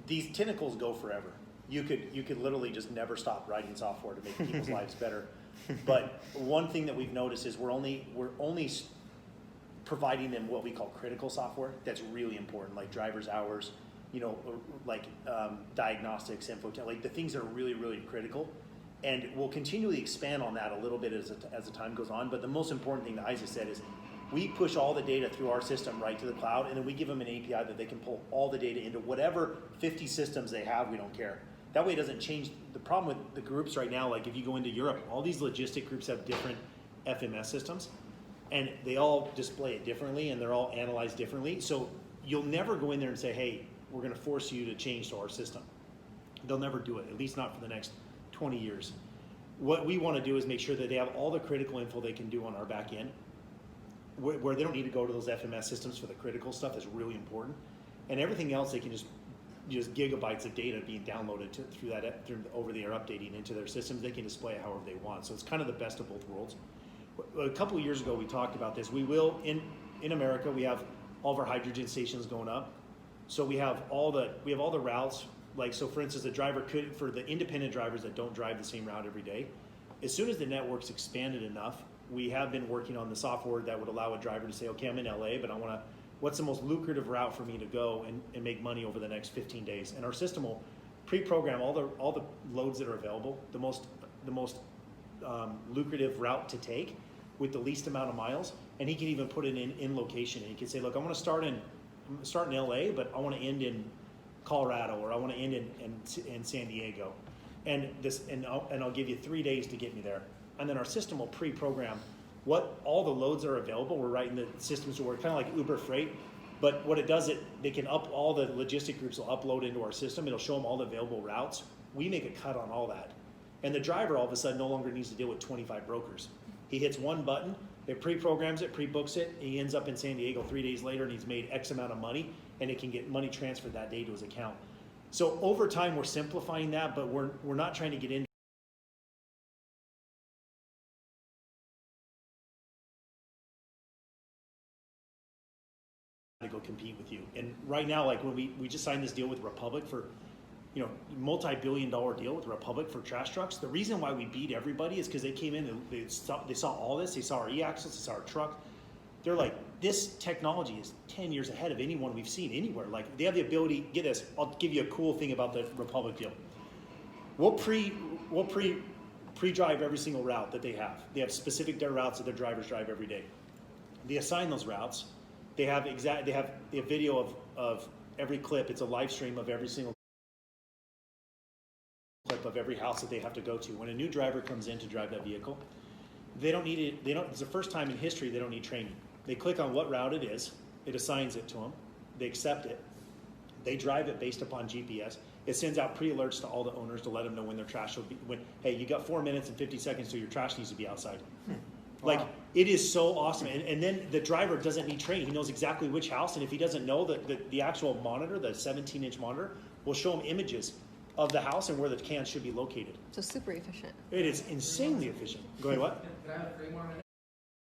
these tentacles go forever. You could literally just never stop writing software to make people's lives better. But one thing that we've noticed is we're only providing them what we call critical software that's really important, like driver's hours, like diagnostics, info, like the things that are really, really critical. And we'll continually expand on that a little bit as the time goes on. But the most important thing that Isaac said is we push all the data through our system right to the cloud, and then we give them an API that they can pull all the data into whatever 50 systems they have. We don't care. That way it doesn't change. The problem with the groups right now, like if you go into Europe, all these logistic groups have different FMS systems, and they all display it differently, and they're all analyzed differently. So you'll never go in there and say, hey, we're going to force you to change to our system. They'll never do it, at least not for the next 20 years. What we want to do is make sure that they have all the critical info they can do on our back end, where they don't need to go to those FMS systems for the critical stuff that's really important. And everything else, they can just gigabytes of data being downloaded through over-the-air updating into their systems. They can display it however they want. So it's kind of the best of both worlds. A couple of years ago, we talked about this. We will, in America, we have all of our hydrogen stations going up. So we have all the routes. Like, so for instance, the driver could, for the independent drivers that don't drive the same route every day, as soon as the network's expanded enough, we have been working on the software that would allow a driver to say, okay, I'm in LA, but what's the most lucrative route for me to go and make money over the next 15 days? And our system will pre-program all the loads that are available, the most lucrative route to take with the least amount of miles, and he can even put it in location. And he can say, look, I want to start in LA, but I want to end in Colorado, or I want to end in San Diego, and I'll give you 3 days to get me there. And then our system will pre-program what all the loads are available. We're writing the systems to work kind of like Uber Freight, but what it does, they can all the logistic groups will upload into our system. It'll show them all the available routes. We make a cut on all that, and the driver all of a sudden no longer needs to deal with 25 brokers. He hits one button, it pre-programs it, pre-books it, and he ends up in San Diego 3 days later, and he's made X amount of money, and it can get money transferred that day to his account. So over time, we're simplifying that, but we're not trying to get into to go compete with you. And right now, like when we just signed this deal with Republic for, multi-billion-dollar deal with Republic for trash trucks. The reason why we beat everybody is because they came in and they saw all this. They saw our e-axles, they saw our truck. They're like, this technology is 10 years ahead of anyone we've seen anywhere. Like, they have the ability, get this, I'll give you a cool thing about the Republic deal. We'll pre-drive every single route that they have. They have specific routes that their drivers drive every day. They assign those routes. They have video of every clip. It's a live stream of every single clip of every house that they have to go to. When a new driver comes in to drive that vehicle, they don't need it. It's the first time in history they don't need training. They click on what route it is. It assigns it to them. They accept it. They drive it based upon GPS. It sends out pre-alerts to all the owners to let them know when their trash will be. Hey, you got 4 minutes and 50 seconds till your trash needs to be outside. Like, it is so awesome. And then the driver doesn't need training. He knows exactly which house. And if he doesn't know, the actual monitor, the 17-inch monitor, will show him images of the house and where the cans should be located. So super efficient. It is insanely efficient. Go ahead, what? Can I have 3 more minutes?